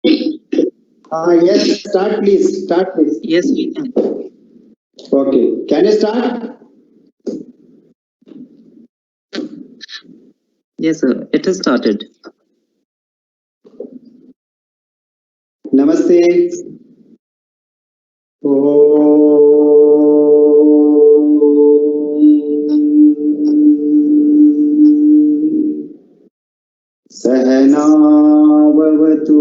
Yes, start please. Start please. Yes, we can. Okay. Can you start? Yes, sir. It has started. Namaste. Sahana bhavatu,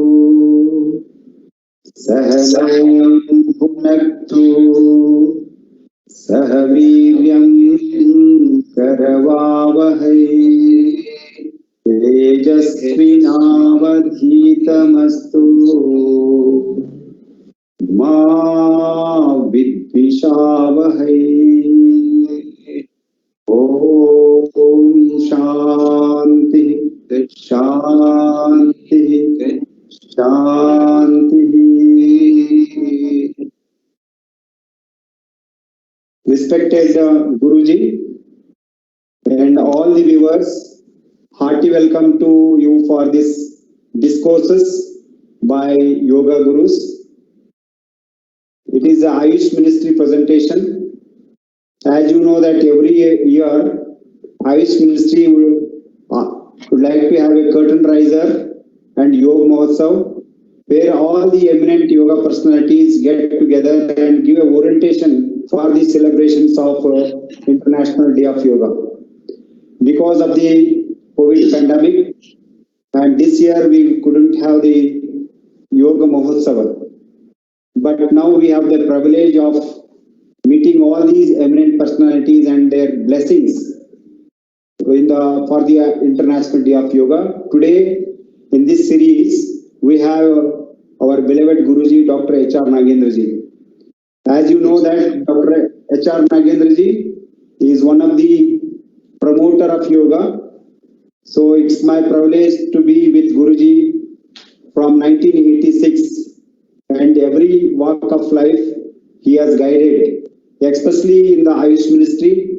sahanam bhunaktu, sahaviryam karavavahai, tejasvinavadhitamastu, ma vidvishavahai. Om Shanti Shanti Shanti. Respected Guruji and all the viewers, hearty welcome to you for this discourses by Yoga Gurus. It is a Ayush Ministry presentation. As you know that every year Ayush Ministry would like to have a curtain raiser and Yoga Mahotsav, where all the eminent yoga personalities get together and give a orientation for the celebrations of International Day of Yoga. Because of the COVID pandemic, and this year we couldn't have the Yoga Mahotsav. But now we have the privilege of meeting all these eminent personalities and their blessings for the International Day of Yoga. Today, in this series, we have our beloved Guruji, Dr H R Nagendra ji. As you know that Dr H R Nagendra ji is one of the promoter of yoga. So it's my privilege to be with Guruji from 1986, and every walk of life he has guided. Especially in the Ayush Ministry,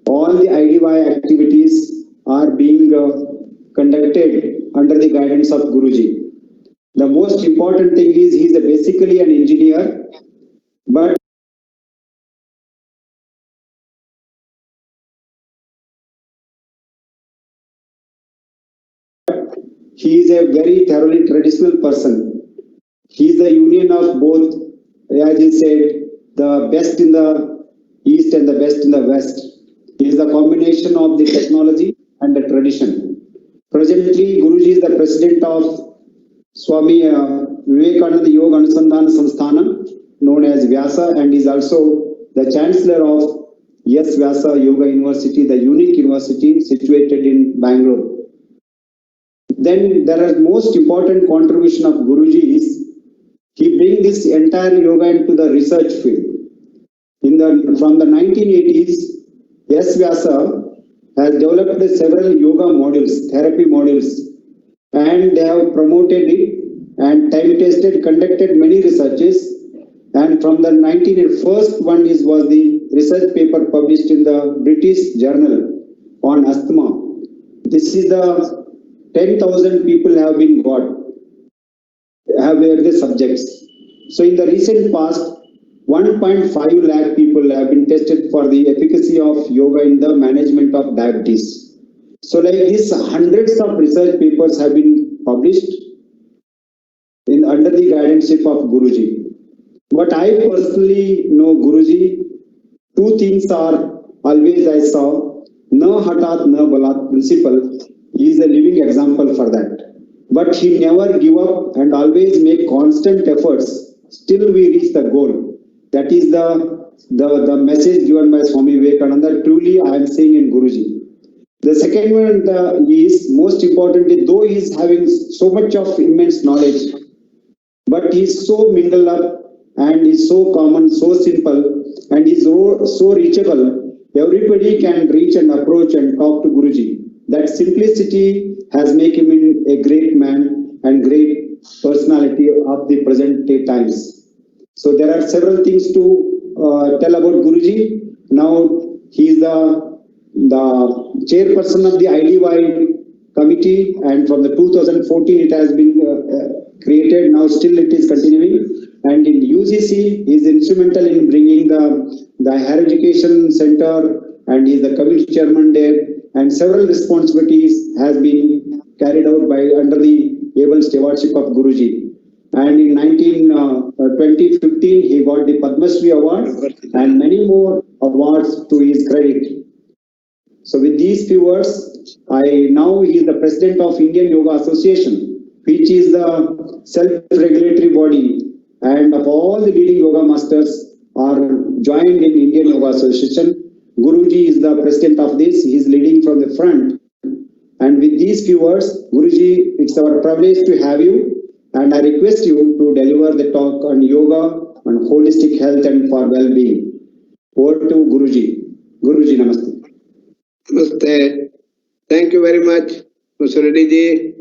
all the IDY activities are being conducted under the guidance of Guruji. The most important thing is he is basically an engineer, but he is a very thoroughly traditional person. He is the union of both, as he said, the best in the East and the best in the West. He is the combination of the technology and the tradition. Presently, Guruji is the president of Swami Vivekananda Yoga Anusandhana Samsthana, known as Vyasa, and is also the Chancellor of S-VYASA Yoga University, the unique university situated in Bangalore. Then there is most important contribution of Guruji is he brings this entire yoga into the research field. From the 1980s, S-VYASA has developed several yoga modules, therapy modules, and they have promoted it and time-tested, conducted many researches. And from the first one was the research paper published in the British Journal on asthma. This is the 10,000 people have been were the subjects. So in the recent past, 1.5 lakh people have been tested for the efficacy of yoga in the management of diabetes. So like this, hundreds of research papers have been published under the guidance of Guruji. But I personally know Guruji, two things are always I saw, na hatat na balat principle. He is a living example for that. But he never give up and always make constant efforts. Still we reach the goal. That is the message given by Swami Vivekananda. Truly I am saying in Guruji. The second one is most importantly, though he is having so much of immense knowledge, but he is so mingled up and is so common, so simple, and is so reachable. Everybody can reach and approach and talk to Guruji. That simplicity has made him a great man and great personality of the present day times. So there are several things to tell about Guruji. Now he is the chairperson of the IDY committee, and from the 2014 it has been created. Now still it is continuing. And in UGC, he is instrumental in bringing the higher education center, and he is the committee chairman there. And several responsibilities has been carried out by under the able stewardship of Guruji. And in 2015, he got the Padma Shri Award and many more awards to his credit. So with these few words, now he is the president of Indian Yoga Association, which is the self-regulatory body, and of all the leading yoga masters are joined in Indian Yoga Association. Guruji is the president of this. He is leading from the front. And with these few words, Guruji, it's our privilege to have you. And I request you to deliver the talk on yoga and holistic health and for well-being. Over to Guruji. Guruji, namaste. Namaste. Thank you very much, Mr. Reddy ji.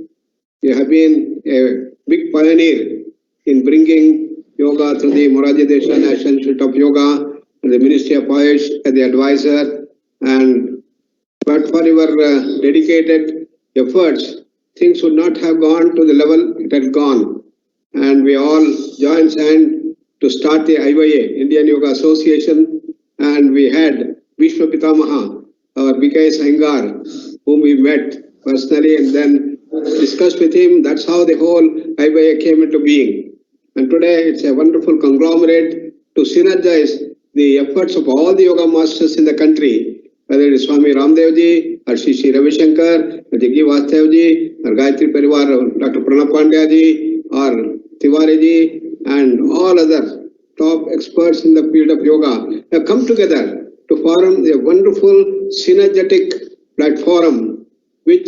You have been a big pioneer in bringing yoga to the Moraji Desai National Institute of Yoga and the Ministry of AYUSH as the advisor. But for your dedicated efforts, things would not have gone to the level it had gone. And we all joined hands to start the IYA, Indian Yoga Association, and we had Vishwa Pitamaha, our BK Saingar, whom we met personally and then discussed with him. That's how the whole IYA came into being. And today it's a wonderful conglomerate to synergize the efforts of all the yoga masters in the country, whether it is Swami Ramdev ji, or Shri Ravi Shankar, or Jaggi Vastev ji, or Gayatri Parivar, Dr. Pranab Pandya ji, or Tiwari ji, and all other top experts in the field of yoga have come together to form a wonderful synergetic platform which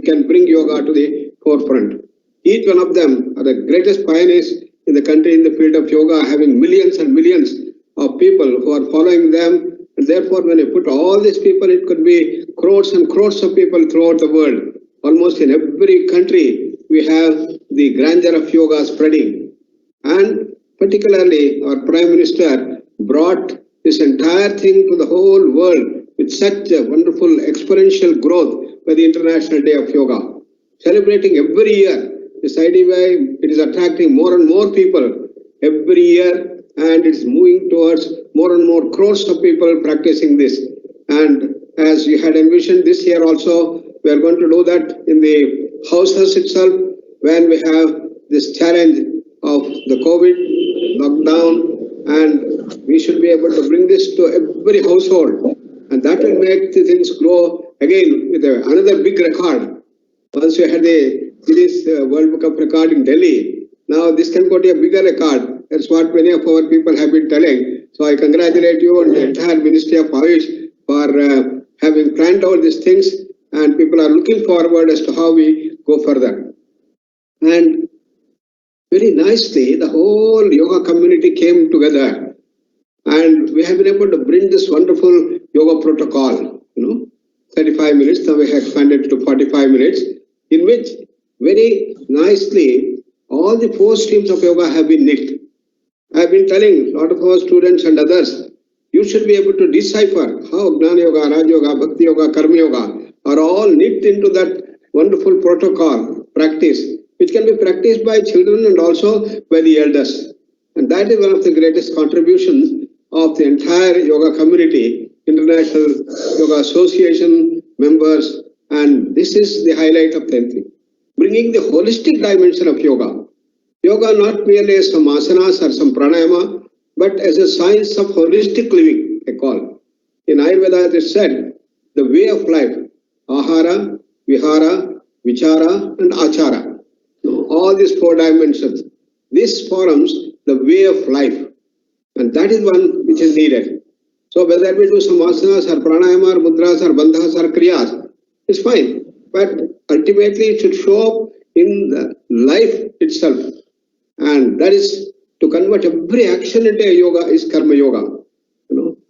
can bring yoga to the forefront. Each one of them are the greatest pioneers in the country in the field of yoga, having millions and millions of people who are following them. And therefore, when you put all these people, it could be crores and crores of people throughout the world. Almost in every country, we have the grandeur of yoga spreading. And particularly, our Prime Minister brought this entire thing to the whole world with such a wonderful exponential growth by the International Day of Yoga. Celebrating every year, this idea, it is attracting more and more people every year, and it's moving towards more and more crores of people practicing this. And as you had envisioned this year also, we are going to do that in the houses itself when we have this challenge of the COVID lockdown, and we should be able to bring this to every household, and that will make the things grow again with another big record. Once we had the Guinness World Book of Record in Delhi, now this can go to a bigger record. That's what many of our people have been telling. So I congratulate you and the entire Ministry of AYUSH for having planned all these things, and people are looking forward as to how we go further. And very nicely, the whole yoga community came together, and we have been able to bring this wonderful yoga protocol, 35 minutes, now we have expanded to 45 minutes, in which very nicely all the 4 streams of yoga have been knit. I have been telling a lot of our students and others, you should be able to decipher how Jnana Yoga, Raj Yoga, Bhakti Yoga, Karma Yoga are all knit into that wonderful protocol practice, which can be practiced by children and also by the elders. And that is one of the greatest contributions of the entire yoga community, International Yoga Association members, and this is the highlight of the thing. Bringing the holistic dimension of yoga. Yoga not merely as some asanas or some pranayama, but as a science of holistic living, I call. In Ayurveda it is said, the way of life, ahara, vihara, vichara and achara. All these 4 dimensions. This forms the way of life. And that is one which is needed. So whether we do some asanas or pranayama or mudras or bandhas or kriyas, it's fine. But ultimately it should show up in the life itself. And that is to convert every action into a yoga is karma yoga.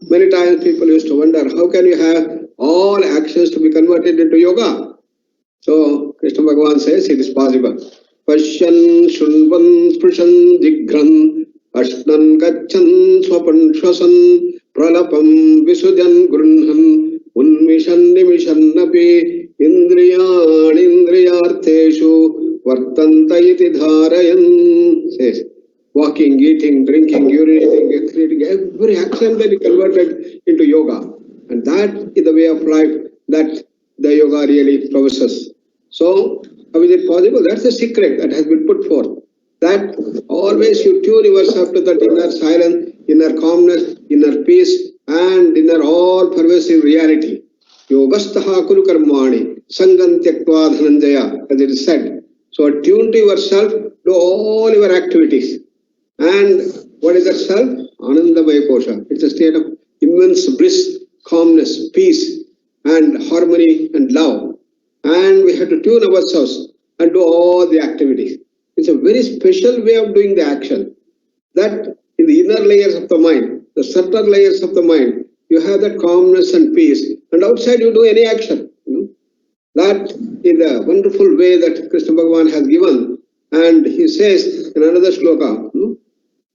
Many times people used to wonder, how can you have all actions to be converted into yoga? So Krishna Bhagavan says it is possible. Pashyan, Shunvan, Sprishan, Jigran, Ashnan, Gachan, Swapan, Shwasan, Pralapam, Visujan, Grunhan, Unmishan, Nimishan, Napi, Indriyan, Indriyartheshu, vartanta iti dharayan, says, walking, eating, drinking, urinating, excreting, every action that is converted into yoga. And that is the way of life that the yoga really professes. So, how is it possible? That's the secret that has been put forth. That always you tune yourself to that inner silence, inner calmness, inner peace, and inner all-pervasive reality. Yogastaha kuru karmani, sangam tyaktva dhananjaya, as it is said. So attune to yourself, do all your activities. And what is that self? Anandamaya kosha. It's a state of immense bliss, calmness, peace, and harmony and love. And we have to tune ourselves and do all the activities. It's a very special way of doing the action. That in the inner layers of the mind, the subtle layers of the mind, you have that calmness and peace. And outside you do any action. That is the wonderful way that Krishna Bhagavan has given. And he says in another sloka,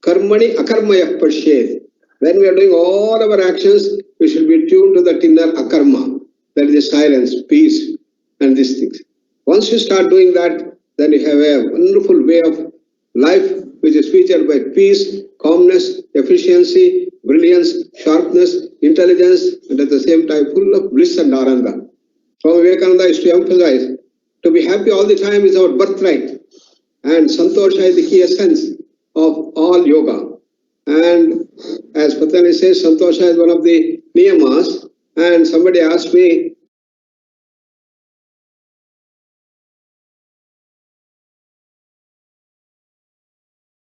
Karmani akarmaya pashyet. When we are doing all our actions, we should be tuned to that inner akarma. That is the silence, peace, and these things. Once you start doing that, then you have a wonderful way of life which is featured by peace, calmness, efficiency, brilliance, sharpness, intelligence, and at the same time full of bliss and ananda. Swami Vivekananda is to emphasize, to be happy all the time is our birthright. And santosha is the key essence of all yoga. And as Patanjali says, santosha is one of the niyamas. And somebody asked me,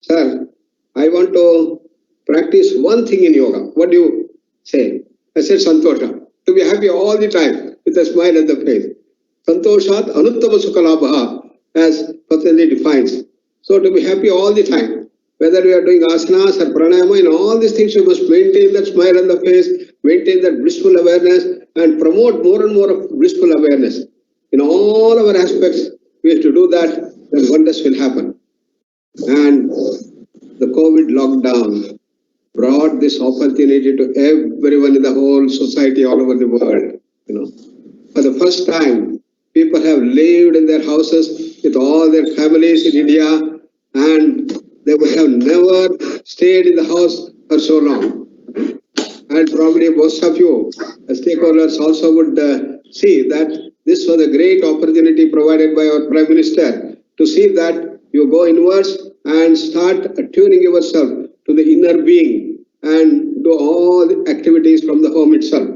Sir, I want to practice one thing in yoga. What do you say? I said santosha. To be happy all the time with a smile on the face. Santoshat anuttama sukhalabha, as Patanjali defines. So to be happy all the time, whether we are doing asanas or pranayama, in all these things you must maintain that smile on the face, maintain that blissful awareness, and promote more and more of blissful awareness. In all our aspects, we have to do that, then wonders will happen. And the COVID lockdown brought this opportunity to everyone in the whole society all over the world. For the first time, people have lived in their houses with all their families in India, and they would have never stayed in the house for so long. And probably most of you, as stakeholders, also would see that this was a great opportunity provided by our Prime Minister to see that you go inwards and start attuning yourself to the inner being and do all the activities from the home itself.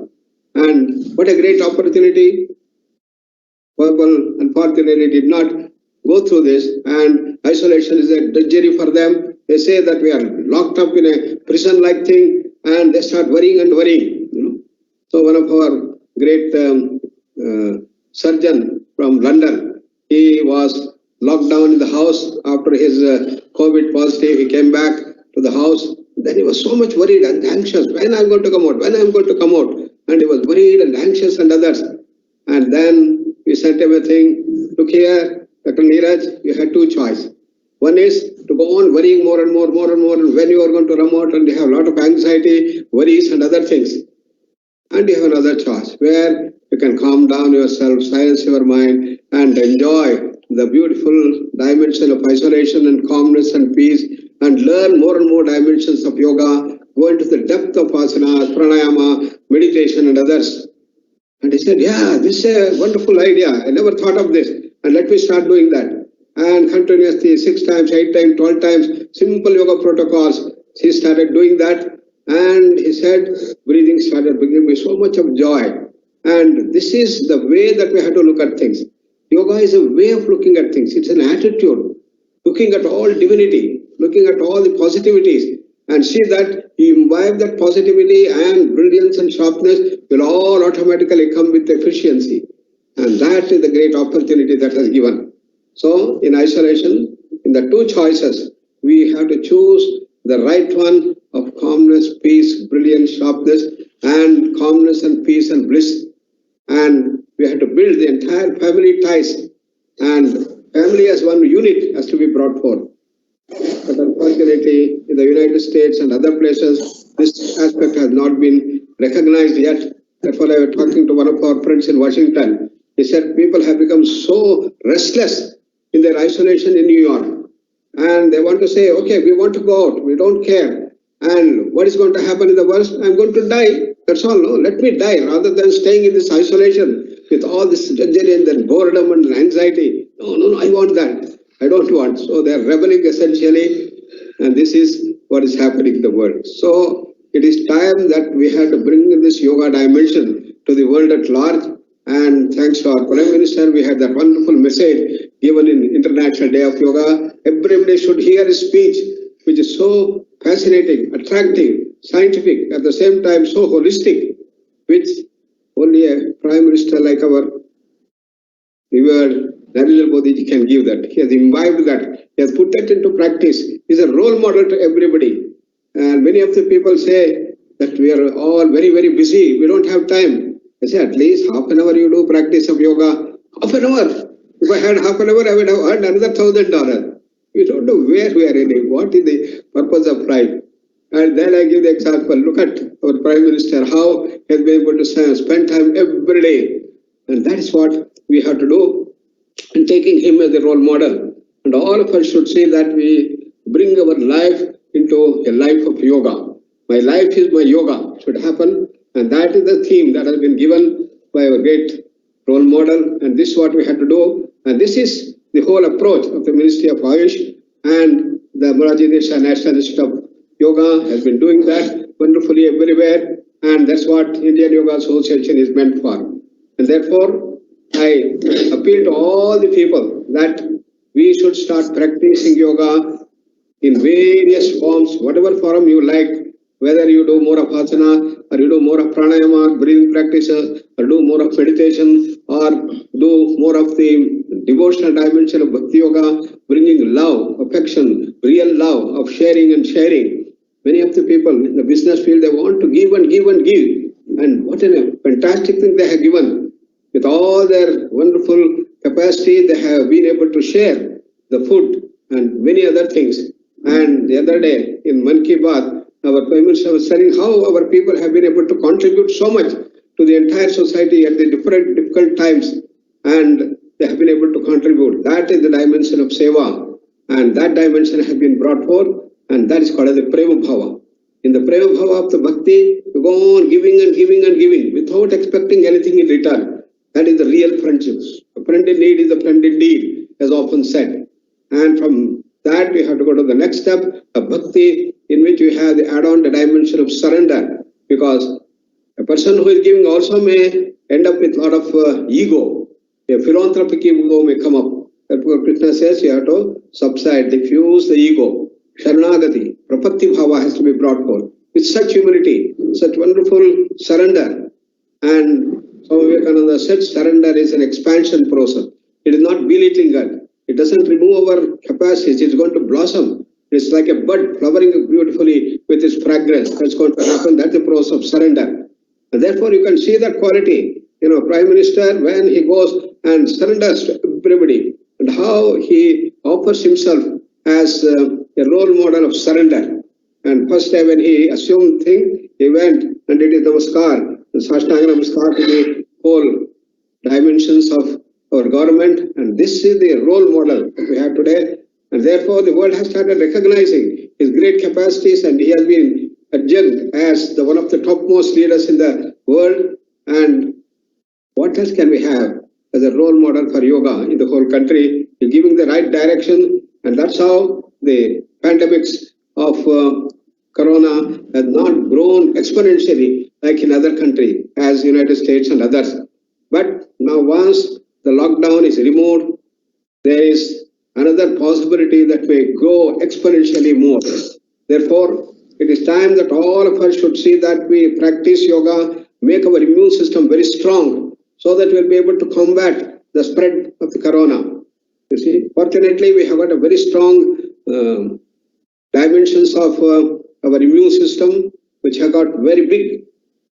And what a great opportunity. People unfortunately did not go through this, and isolation is a drudgery for them. They say that we are locked up in a prison-like thing, and they start worrying and worrying. So one of our great surgeon from London, he was locked down in the house after his COVID positive. He came back to the house. Then he was so much worried and anxious. When I'm going to come out? When I'm going to come out? And he was worried and anxious and others. And then we sent him a thing. Look here, Dr. Neeraj, you had two choices. One is to go on worrying more and more, and when you are going to come out and you have a lot of anxiety, worries and other things. And you have another choice where you can calm down yourself, silence your mind, and enjoy the beautiful dimension of isolation and calmness and peace, and learn more and more dimensions of yoga, go into the depth of asanas, pranayama, meditation and others. And he said, yeah, this is a wonderful idea. I never thought of this. And let me start doing that. And continuously 6 times, 8 times, 12 times, simple yoga protocols. He started doing that. And he said, breathing started bringing me so much of joy. And this is the way that we have to look at things. Yoga is a way of looking at things. It's an attitude, looking at all divinity, looking at all the positivities, and see that you imbibe that positivity and brilliance and sharpness will all automatically come with efficiency. And that is the great opportunity that has given. So in isolation, in the two choices, we have to choose the right one of calmness, peace, brilliance, sharpness, and calmness and peace and bliss. And we have to build the entire family ties, and family as one unit has to be brought forth. But unfortunately, in the United States and other places, this aspect has not been recognized yet. Therefore, I was talking to one of our friends in Washington. He said people have become so restless in their isolation in New York. And they want to say, okay, we want to go out, we don't care. And what is going to happen in the worst? I'm going to die. That's all. No, let me die rather than staying in this isolation with all this drudgery and boredom and anxiety. No, I want that. I don't want. So they're rebelling essentially, and this is what is happening in the world. So it is time that we have to bring this yoga dimension to the world at large. And thanks to our Prime Minister, we had that wonderful message given in International Day of Yoga. Everybody should hear his speech, which is so fascinating, attractive, scientific, at the same time so holistic, which only a Prime Minister like our revered Narendra Modi can give that. He has imbibed that. He has put that into practice. He is a role model to everybody. And many of the people say that we are all very, very busy. We don't have time. I say at least half an hour you do practice of yoga. Half an hour. If I had half an hour, I would have earned another $1,000. We don't know where we are heading. What is the purpose of life? And then I give the example. Look at our Prime Minister, how he has been able to spend time every day. And that is what we have to do. And taking him as a role model. And all of us should say that we bring our life into a life of yoga. My life is my yoga should happen. And that is the theme that has been given by our great role model. And this is what we have to do. And this is the whole approach of the Ministry of AYUSH, and the Morarji Desai National Institute of Yoga has been doing that wonderfully everywhere. And that's what Indian Yoga Association is meant for. And therefore, I appeal to all the people that we should start practicing yoga in various forms, whatever form you like, whether you do more of asana, or you do more of pranayama, breathing practices, or do more of meditation, or do more of the devotional dimension of bhakti yoga, bringing love, affection, real love of sharing and sharing. Many of the people in the business field, they want to give and give and give. And what a fantastic thing they have given. With all their wonderful capacity, they have been able to share the food and many other things. And the other day in Man Ki Baat, our Prime Minister was telling how our people have been able to contribute so much to the entire society at the difficult times, and they have been able to contribute. That is the dimension of seva, and that dimension has been brought forth, and that is called as the Prema Bhava. In the Prema Bhava of the Bhakti, you go on giving and giving and giving without expecting anything in return. That is the real friendships. A friend in need is a friend indeed, as often said. And from that, we have to go to the next step, a bhakti, in which we have the add-on the dimension of surrender. Because a person who is giving also may end up with a lot of ego. A philanthropic ego may come up. Therefore, Krishna says you have to subside, diffuse the ego. Sharanagati, prapatti bhava has to be brought forth. With such humility, such wonderful surrender. And Swami Vivekananda said surrender is an expansion process. It is not belittling God. It doesn't remove our capacities. It's going to blossom. It's like a bud flowering beautifully with its fragrance. That's going to happen. That's the process of surrender. And therefore, you can see that quality. Prime Minister, when he goes and surrenders to everybody, and how he offers himself as a role model of surrender. And first time when he assumed thing, he went and did his namaskar, the Sashtanga namaskar to the whole dimensions of our government. And this is the role model that we have today. And therefore, the world has started recognizing his great capacities, and he has been adjudged as one of the topmost leaders in the world. And what else can we have as a role model for yoga in the whole country? He's giving the right direction, and that's how the pandemics of corona has not grown exponentially like in other countries, as United States and others. But now once the lockdown is removed, there is another possibility that may grow exponentially more. Therefore, it is time that all of us should see that we practice yoga, make our immune system very strong, so that we'll be able to combat the spread of the corona. You see, fortunately, we have got a very strong dimensions of our immune system, which have got very big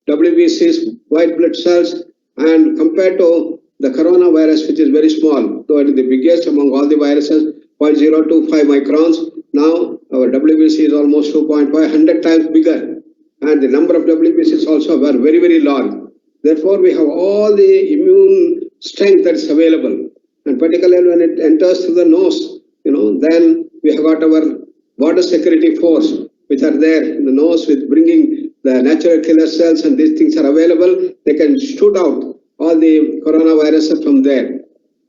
WBCs, white blood cells, and compared to the coronavirus, which is very small, though it is the biggest among all the viruses, 0.025 microns. Now, our WBC is almost 2.5, 100 times bigger. And the number of WBCs also were very, very large. Therefore, we have all the immune strength that is available. and particularly when it enters through the nose, then we have got our border security force, which are there in the nose with bringing the natural killer cells, and these things are available. They can shoot out all the coronavirus from there.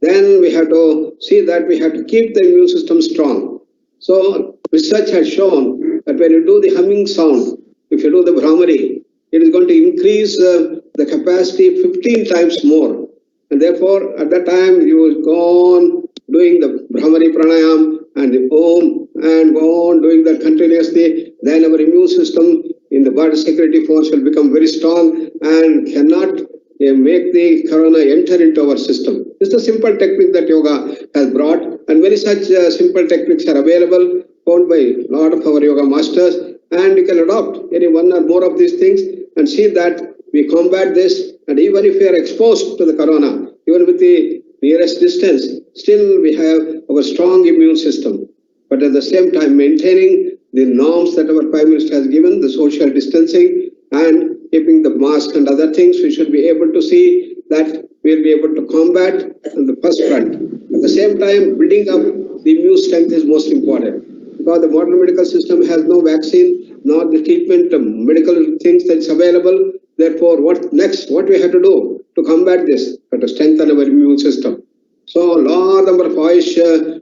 Then we have to see that we have to keep the immune system strong. So research has shown that when you do the humming sound, if you do the Brahmari, it is going to increase the capacity 15 times more. And therefore, at that time, you will go on doing the Brahmari pranayam and the Om and go on doing that continuously. Then our immune system in the border security force will become very strong and cannot make the corona enter into our system. This is a simple technique that yoga has brought, and many such simple techniques are available, found by a lot of our yoga masters, and we can adopt any one or more of these things and see that we combat this. And even if we are exposed to the corona, even with the nearest distance, still we have our strong immune system. But at the same time, maintaining the norms that our Prime Minister has given, the social distancing and keeping the mask and other things, we should be able to see that we will be able to combat on the first front. At the same time, building up the immune strength is most important, because the modern medical system has no vaccine, nor the treatment, medical things that's available. Therefore, what next? What we have to do to combat this? We have to strengthen our immune system. So, a large number of AYUSH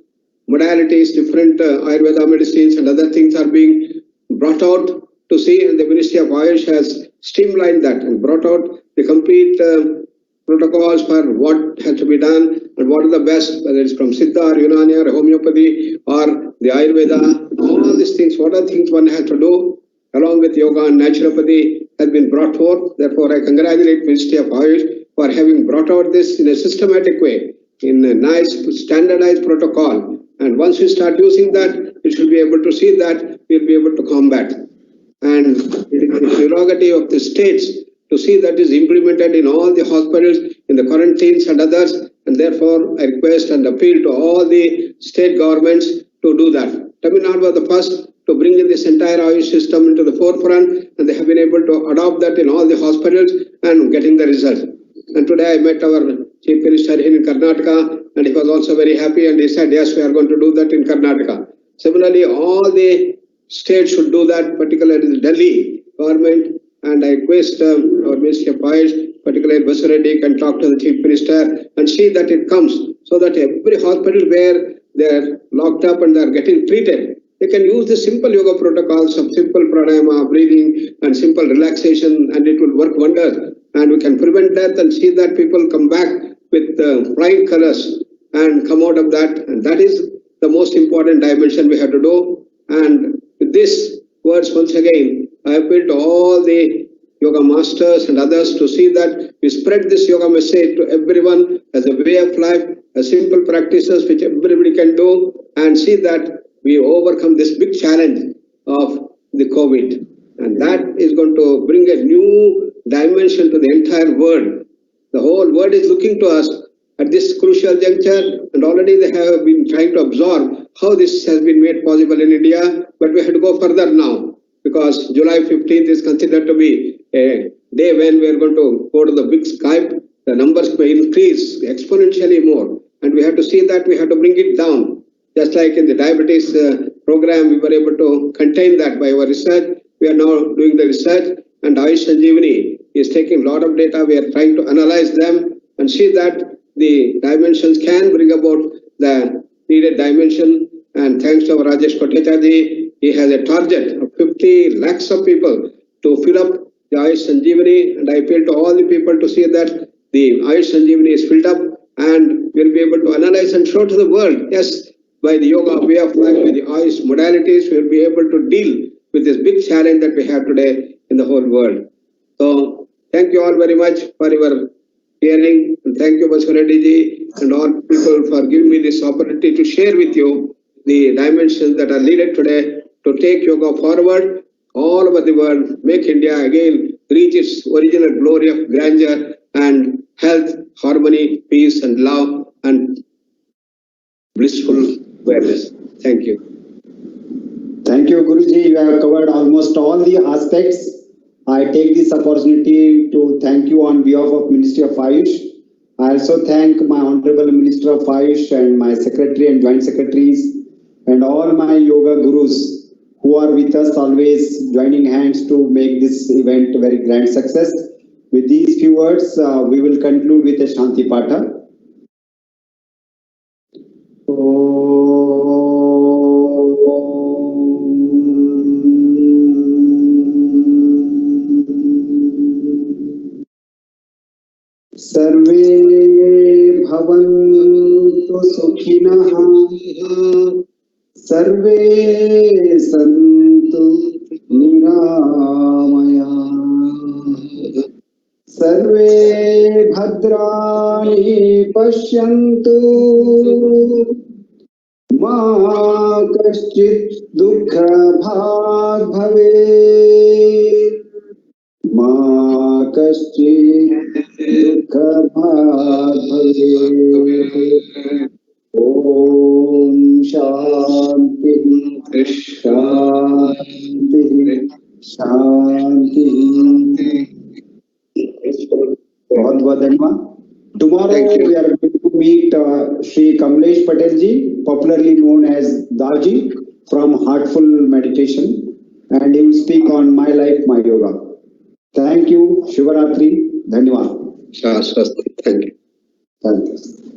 modalities, different Ayurveda medicines and other things are being brought out to see, and the Ministry of AYUSH has streamlined that and brought out the complete protocols for what has to be done and what is the best, whether it's from Siddha or Unani or homeopathy or the Ayurveda, all these things, what are things one has to do along with yoga and naturopathy has been brought forth. Therefore, I congratulate Ministry of AYUSH for having brought out this in a systematic way, in a nice standardized protocol. And once we start using that, we should be able to see that we'll be able to combat. And it is the prerogative of the states to see that is implemented in all the hospitals, in the quarantines and others. And therefore, I request and appeal to all the state governments to do that. Tamil Nadu was the first to bring in this entire AYUSH system into the forefront, and they have been able to adopt that in all the hospitals and getting the results. And today I met our Chief Minister in Karnataka, and he was also very happy, and he said, yes, we are going to do that in Karnataka. Similarly, all the states should do that, particularly the Delhi government, and I request our Ministry of AYUSH, particularly Basureddy, can talk to the Chief Minister and see that it comes, so that every hospital where they are locked up and they are getting treated, they can use the simple yoga protocols of simple pranayama, breathing and simple relaxation, and it will work wonders. And we can prevent death and see that people come back with flying colors and come out of that. And that is the most important dimension we have to do. And with these words, once again, I appeal to all the yoga masters and others to see that we spread this yoga message to everyone as a way of life, as simple practices which everybody can do, and see that we overcome this big challenge of the COVID. And that is going to bring a new dimension to the entire world. The whole world is looking to us at this crucial juncture, and already they have been trying to absorb how this has been made possible in India, but we have to go further now, because July 15th is considered to be a day when we are going to go to the big Skype. The numbers may increase exponentially more, and we have to see that we have to bring it down. Just like in the diabetes program, we were able to contain that by our research. We are now doing the research, and AYUSH Sanjeevani is taking a lot of data. We are trying to analyze them and see that the dimensions can bring about the needed dimension. And thanks to our Rajesh Kotechaji, he has a target of 50 lakhs of people to fill up the AYUSH Sanjeevani. And I appeal to all the people to see that the AYUSH Sanjeevani is filled up, and we'll be able to analyze and show to the world, yes, by the yoga way of life, by the AYUSH modalities, we'll be able to deal with this big challenge that we have today in the whole world. So, thank you all very much for your hearing, and thank you, Basureddy ji, and all people for giving me this opportunity to share with you the dimensions that are needed today to take yoga forward all over the world, make India again reach its original glory of grandeur and health, harmony, peace, and love, and blissful awareness. Thank you. Thank you, Guruji. You have covered almost all the aspects. I take this opportunity to thank you on behalf of Ministry of AYUSH I also thank my Honorable Minister of AYUSH and my Secretary and Joint Secretaries and all my yoga gurus who are with us always joining hands to make this event a very grand success. With these few words, we will conclude with a Shanti Patha. सर्वे भवन्तु सुखिनः सर्वे सन्तु निरामयाः सर्वे भद्राणि पश्यन्तु मा कश्चित् दुःखभाग् भवेत् मा कश्चित् दुःखभाग् भवेत् ॐ शान्ति शान्ति शान्ति बहुत बहुत धन्यवाद. Tomorrow we are going to meet Shri Kamlesh Patel ji, popularly known as Daji, from Heartful Meditation, and he will speak on My Life, My Yoga. Thank you. Shivaratri. Dhanyawad. Shastri. Thank you. Thank you.